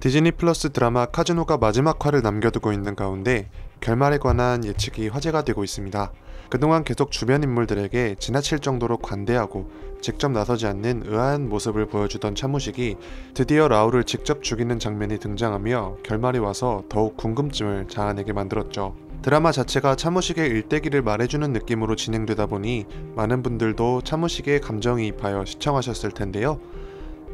디즈니 플러스 드라마 카지노가 마지막 화를 남겨두고 있는 가운데 결말에 관한 예측이 화제가 되고 있습니다. 그동안 계속 주변 인물들에게 지나칠 정도로 관대하고 직접 나서지 않는 의아한 모습을 보여주던 차무식이 드디어 라울을 직접 죽이는 장면이 등장하며 결말이 와서 더욱 궁금증을 자아내게 만들었죠. 드라마 자체가 차무식의 일대기를 말해주는 느낌으로 진행되다 보니 많은 분들도 차무식의 감정이입하여 시청하셨을 텐데요.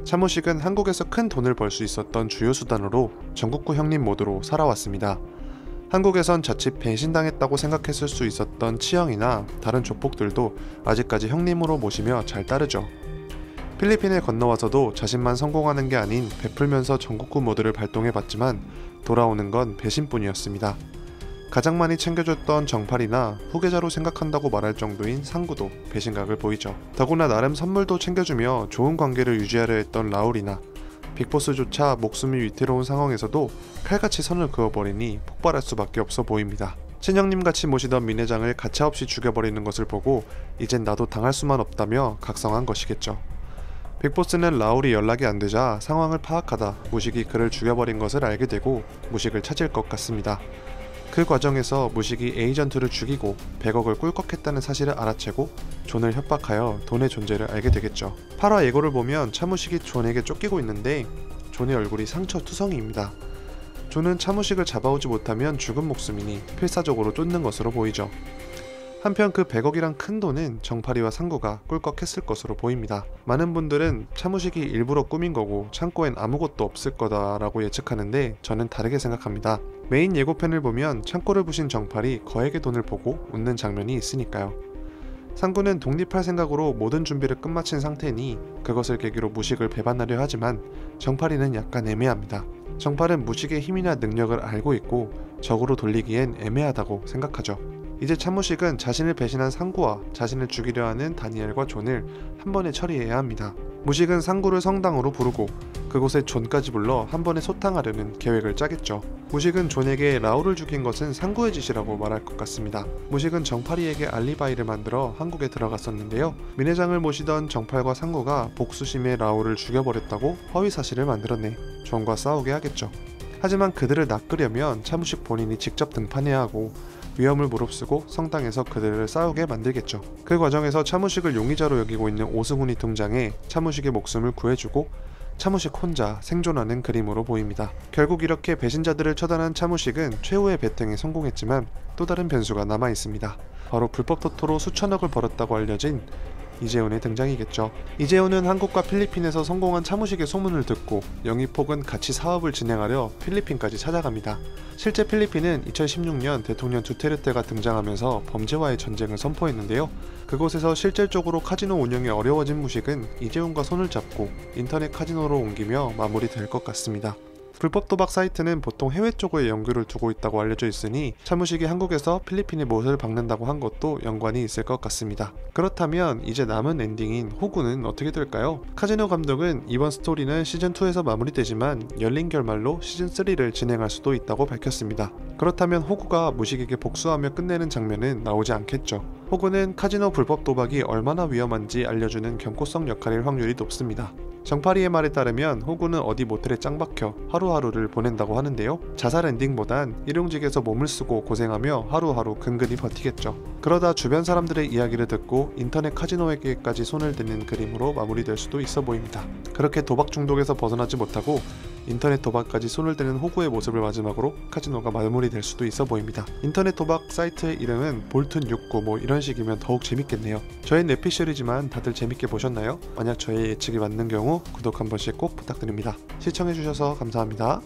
차무식은 한국에서 큰 돈을 벌 수 있었던 주요 수단으로 전국구 형님 모드로 살아왔습니다. 한국에선 자칫 배신당했다고 생각했을 수 있었던 치형이나 다른 조폭들도 아직까지 형님으로 모시며 잘 따르죠. 필리핀에 건너와서도 자신만 성공하는 게 아닌 베풀면서 전국구 모드를 발동해봤지만 돌아오는 건 배신뿐이었습니다. 가장 많이 챙겨줬던 정팔이나 후계자로 생각한다고 말할 정도인 상구도 배신각을 보이죠. 더구나 나름 선물도 챙겨주며 좋은 관계를 유지하려 했던 라울이나 빅보스조차 목숨이 위태로운 상황에서도 칼같이 선을 그어버리니 폭발할 수밖에 없어 보입니다. 친형님같이 모시던 민회장을 가차없이 죽여버리는 것을 보고 이젠 나도 당할 수만 없다며 각성한 것이겠죠. 빅보스는 라울이 연락이 안되자 상황을 파악하다 무식이 그를 죽여버린 것을 알게 되고 무식을 찾을 것 같습니다. 그 과정에서 무식이 에이전트를 죽이고 100억을 꿀꺽했다는 사실을 알아채고 존을 협박하여 돈의 존재를 알게 되겠죠. 8화 예고를 보면 차무식이 존에게 쫓기고 있는데 존의 얼굴이 상처투성이입니다. 존은 차무식을 잡아오지 못하면 죽은 목숨이니 필사적으로 쫓는 것으로 보이죠. 한편 그 100억이란 큰 돈은 정팔이와 상구가 꿀꺽했을 것으로 보입니다. 많은 분들은 차무식이 일부러 꾸민 거고 창고엔 아무것도 없을 거다라고 예측하는데 저는 다르게 생각합니다. 메인 예고편을 보면 창고를 부신 정팔이 거액의 돈을 보고 웃는 장면이 있으니까요. 상구는 독립할 생각으로 모든 준비를 끝마친 상태니 그것을 계기로 무식을 배반하려 하지만 정팔이는 약간 애매합니다. 정팔은 무식의 힘이나 능력을 알고 있고 적으로 돌리기엔 애매하다고 생각하죠. 이제 차무식은 자신을 배신한 상구와 자신을 죽이려 하는 다니엘과 존을 한 번에 처리해야 합니다. 무식은 상구를 성당으로 부르고 그곳에 존까지 불러 한 번에 소탕하려는 계획을 짜겠죠. 무식은 존에게 라울을 죽인 것은 상구의 짓이라고 말할 것 같습니다. 무식은 정팔이에게 알리바이를 만들어 한국에 들어갔었는데요. 민회장을 모시던 정팔과 상구가 복수심에 라울을 죽여버렸다고 허위사실을 만들어내 존과 싸우게 하겠죠. 하지만 그들을 낚으려면 차무식 본인이 직접 등판해야 하고 위험을 무릅쓰고 성당에서 그들을 싸우게 만들겠죠. 그 과정에서 차무식을 용의자로 여기고 있는 오승훈이 등장해 차무식의 목숨을 구해주고 차무식 혼자 생존하는 그림으로 보입니다. 결국 이렇게 배신자들을 처단한 차무식은 최후의 배팅에 성공했지만 또 다른 변수가 남아있습니다. 바로 불법 토토로 수천억을 벌었다고 알려진 이재훈의 등장이겠죠. 이재훈은 한국과 필리핀에서 성공한 차무식의 소문을 듣고 영입폭은 같이 사업을 진행하려 필리핀까지 찾아갑니다. 실제 필리핀은 2016년 대통령 두테르테가 등장하면서 범죄와의 전쟁을 선포했는데요. 그곳에서 실질적으로 카지노 운영이 어려워진 무식은 이재훈과 손을 잡고 인터넷 카지노로 옮기며 마무리될 것 같습니다. 불법 도박 사이트는 보통 해외 쪽에 연결을 두고 있다고 알려져 있으니 차무식이 한국에서 필리핀의 못을 박는다고 한 것도 연관이 있을 것 같습니다. 그렇다면 이제 남은 엔딩인 호구는 어떻게 될까요? 카지노 감독은 이번 스토리는 시즌2에서 마무리되지만 열린 결말로 시즌3를 진행할 수도 있다고 밝혔습니다. 그렇다면 호구가 무식에게 복수하며 끝내는 장면은 나오지 않겠죠. 호구는 카지노 불법 도박이 얼마나 위험한지 알려주는 경고성 역할일 확률이 높습니다. 정팔이의 말에 따르면 호구는 어디 모텔에 짱박혀 하루하루를 보낸다고 하는데요. 자살 엔딩보단 일용직에서 몸을 쓰고 고생하며 하루하루 근근히 버티겠죠. 그러다 주변 사람들의 이야기를 듣고 인터넷 카지노에게까지 손을 대는 그림으로 마무리될 수도 있어 보입니다. 그렇게 도박 중독에서 벗어나지 못하고 인터넷 도박까지 손을 대는 호구의 모습을 마지막으로 카지노가 마무리될 수도 있어 보입니다. 인터넷 도박 사이트의 이름은 볼튼69 뭐 이런 식이면 더욱 재밌겠네요. 저의 내피 시리즈만 다들 재밌게 보셨나요? 만약 저의 예측이 맞는 경우 구독 한 번씩 꼭 부탁드립니다. 시청해주셔서 감사합니다.